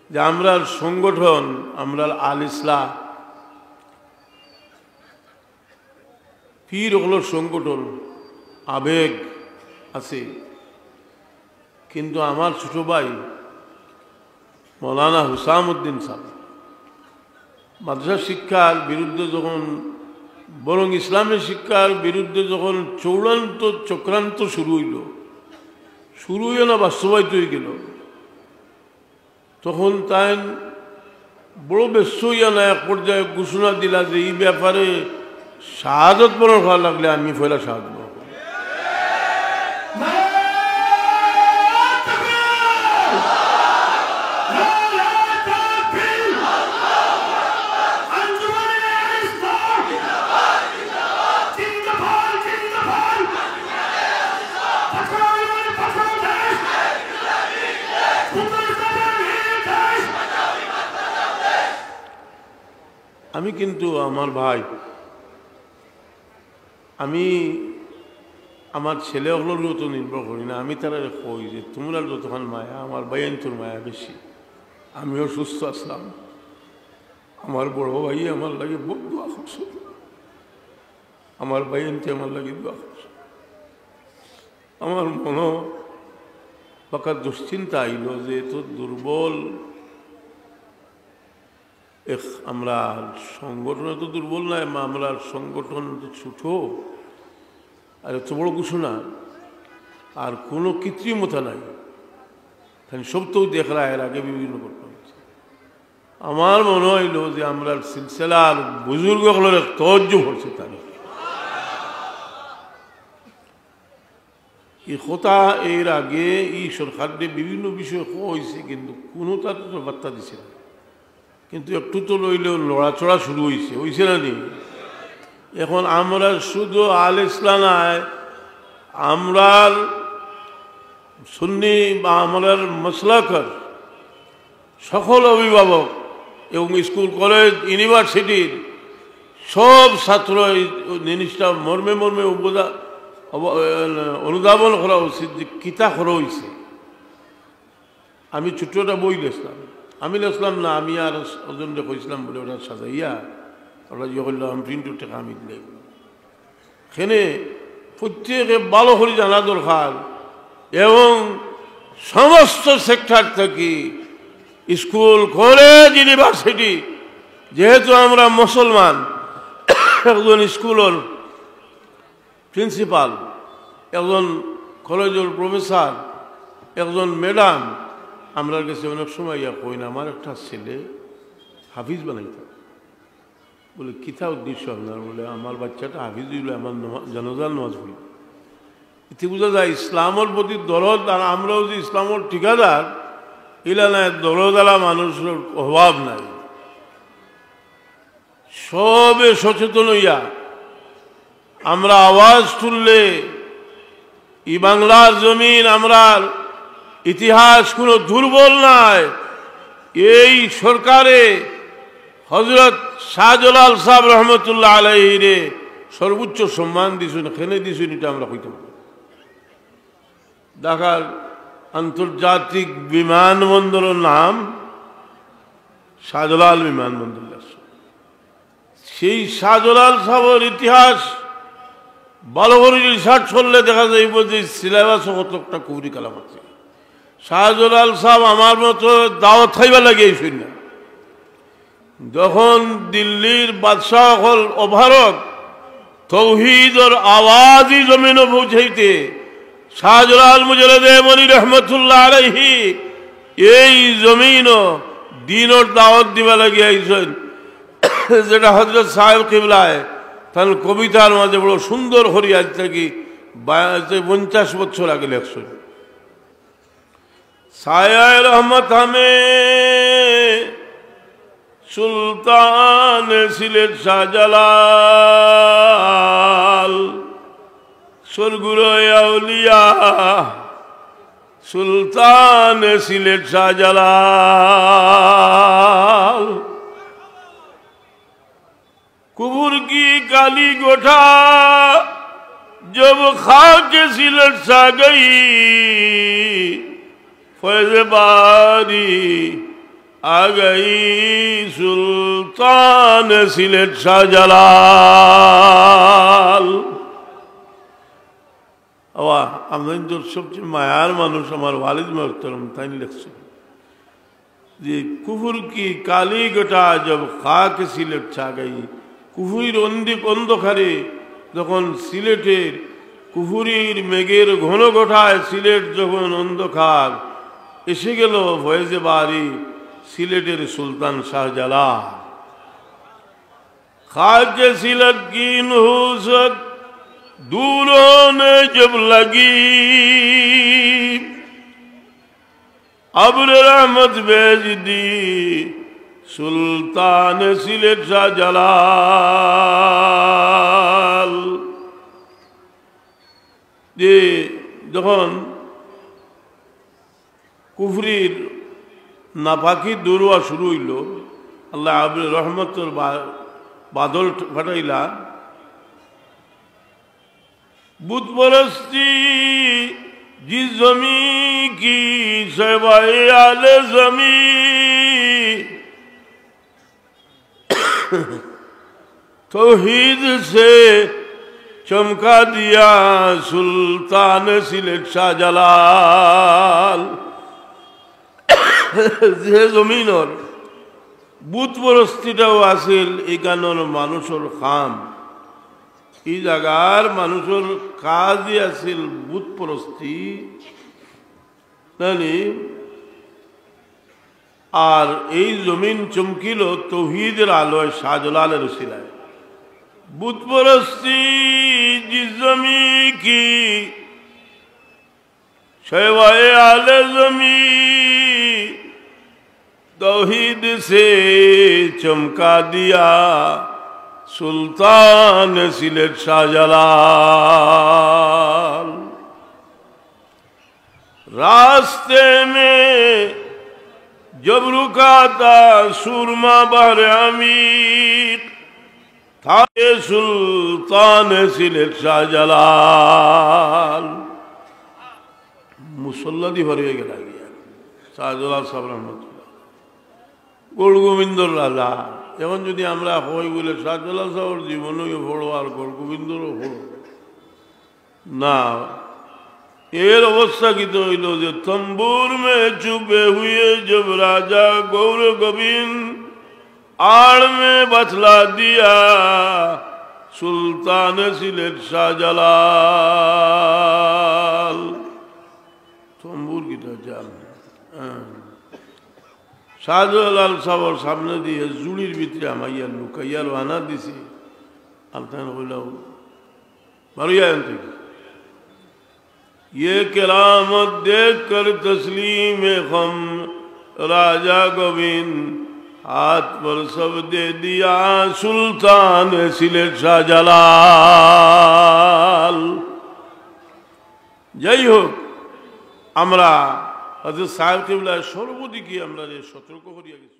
যে আমরার সংগঠন, আমরার আল ইসলাম পীর হলো সংগঠন, আবেগ আছে। কিন্তু আমার ছোট ভাই মৌলানা হুসামউদ্দিন সাহেব মাদ্রাসা শিক্ষার বিরুদ্ধে যখন, বরং ইসলামের শিক্ষার বিরুদ্ধে যখন চূড়ান্ত চক্রান্ত শুরু হইল না বাস্তবায়িত হয়ে গেল, তখন তাই বড় ব্যস্ত হইয়া না এক পর্যায়ে ঘোষণা দিলা যে এই ব্যাপারে শাহাদত বরণ হওয়া লাগলে আমি ফয়লা শাহাদত বরণ করব। আমি কিন্তু আমার ভাই, আমি আমার ছেলে হলোর তো নির্ভর করি না। আমি তারা কই যে তোমরা যতক্ষণ মায়া, আমার বাইন তোর মায়া বেশি। আমিও সুস্থ আসলাম, আমার বড় ভাই আমার লাগে বহুত দোয়া করছে, আমার বাইনতে আমার লাগে দোয়া করছে। আমার মনে পাকা দুশ্চিন্তা আইল যে এত দুর্বল আমরা সংগঠন, তো দুর্বল নয়, আমরা সংগঠন ছোট আর এত বড় ঘোষণা আর কোনো কৃত্রিমতা নাই, সব তো দেখা এর আগে বিভিন্ন ঘটনা হচ্ছে। আমার মনে হইল যে আমরা সিলসিলার বুজুর্গগুলোর এক তওয়াজ্জুহ হচ্ছে তার এই কথা। এর আগে এই সরকারের বিভিন্ন বিষয় হয়েছে, কিন্তু কোনো তার তো বার্তা দিছে না। কিন্তু একটু তো লইলেও লড়াচড়া শুরু হয়েছে না নি? এখন আমরা শুধু আল ইসলাম নয়, আমরা সুন্নি বা আমরার মাসলাকের সকল অভিভাবক এবং স্কুল কলেজ ইউনিভার্সিটির সব ছাত্র এই জিনিসটা মর্মে মর্মে অনুধাবন করা উচিত যে কিতা করা হয়েছে। আমি ছোট্টটা বই লেখলাম, আমি লেখলাম না, আমি আর ওজনটা কইছিলাম বলে ওরা সাজাইয়া ওরা ইয়ে করলাম প্রিন্টু টাকা আমি দিলে সেখানে প্রত্যেকে ভালো করে জানা দরকার। এবং সমস্ত সেক্টর থেকে স্কুল কলেজ ইউনিভার্সিটি, যেহেতু আমরা মুসলমান, একজন স্কুলের প্রিন্সিপাল, একজন কলেজের প্রফেসর, একজন ম্যাডাম আমরা কাছে অনেক সময় ইয়া কই না আমার একটা ছেলে হাফিজ বানাইতাম। বলে কিতা উদ্দেশ্য আপনার? বলে আমার বাচ্চাটা হাফিজ হইলে আমার জানাজার নামাজ পড়ি। এতে বোঝা যায় ইসলামের প্রতি দরদ, আর আমরাও যে ইসলামের ঠিকাদার এলা নাই, দরদালা মানুষের অভাব নাই। সবে সচেতন হইয়া আমরা আওয়াজ তুললে এই বাংলার জমিন, আমরার ইতিহাস কোনো দুর্বল নাই। এই সরকারে হজরত শাহজালাল সাহেব রহমতুল্লাহ আলাইহিরে সর্বোচ্চ সম্মান দিছুন, খেনে দিছুন, এটা আমরা কইতে পারি। ঢাকার আন্তর্জাতিক বিমানবন্দরের নাম শাহজালাল বিমানবন্দর। সেই শাহজালাল সাহেবের ইতিহাস ভালো করে রিসার্চ করলে দেখা যাইব যে সিলেবাসও কতটা কুবরি কালাম আছে। শাহজালাল সাহেব আমার মতো দাওয়াত খাইবা লাগিয়েছেন না। যখন দিল্লির বাদশাহ হল ওভারক তৌহিদর আওয়াজই জমিনে পৌঁছাইতে শাহজালাল মুজাদ্দিদে মনি রহমতুল্লাহ আলাইহি এই জমিনও দিনর দাওয়াত দিবা লাগিয়েছেন, যেটা হযরত সাহেব কিবলায় তার কবিতার মাঝে বড় সুন্দর হরি আজ থেকে 50 বছর আগে লেখছেন। সায়ায়ে রহমত হামে সুলতান সিলেট শাহজালাল, সরগুরো আউলিয়া সুলতান সিলেট শাহজালাল। कुबूर की काली गोठा जब खाक सिलट सा गई, फैज़ बारी আগই সুলতান সিলেট শাহজালাল। আমাদের সবচেয়ে মায়ার মানুষ আমার ওয়ালিদ মোহতরম তাই লিখছে যে কুফুর কি কালি গোটা জব খাক সিলেট ছা গই। কুফুরির অন্ধকারে যখন সিলেটের কুফুরির মেঘের ঘন ঘটায় সিলেট যখন অন্ধকার এসে গেল ফয়েজে বাড়ি সিলেটের সুলতান শাহজালাল। खाके सिलत की नहुसत दूरों ने जब लगी, अब्र रहमत भेज दी सुल्तान सिलेट शाहजालाल। যে যখন কুফরির নাপাকি দূর হওয়া শুরু হইল, আল্লাহ আব্র রহমতর बादल फटाइला। बुत परस्ती जिस जमी की सेवाए आले जमी, तौहीद से चमका दिया सुल्तान सिलेट शाहजालाल। যে জমিনের বুত পরস্তিটাও আছিল এখানের মানুষের খাম, এই জায়গার মানুষের কাজই আছিল বুত পরস্তি জানি। আর এই জমিন চমকিল তৌহিদের আলোয় শাহজালালের উসিলায়। বুত পরস্তি জিস জমি কি সেবায়ে আলে জমি, तौहीद से चमका दिया सुल्तान सिलेट शाहजालाल। रास्ते में जब रुका था सुरमा बहर अमीक, था ये सुल्तान सिलेट शाहजालाल। मुसल्ला दी भर गया শাহজালাল সাহেব রহমতুল্লাহ গোল গোবিন্দর রাজা। এখন যদি আমরা হই বলে শাহজালাল সাহেবের জীবনও পড়ো আর গোল গোবিন্দরও পড়ো না, এর অবস্থা কি তো হইল যে তম্বুর মে চুপে হুয়ে জব রাজা গৌর গোবিন্দ आड़ में बतला दिया सुल्तान सिलेट शाहजालाल। तंबूर की तो जाल শাহজালাল সাহেবের সামনে দিয়ে জুড়ির ভিতরে আমাইয়া লুকাইয়া রানা দিছি। আলতান হইলাও মারিয়া থেকে ये करामत देख कर तस्लीम खम राजा गोविंद हाथ पर सब दे दिया सुल्तान सिलेट শাহজালাল। যাই হোক, আমরা হযরত সাহেব কিবলা সর্বদিকে আমরা সতর্ক করিয়া গেছি।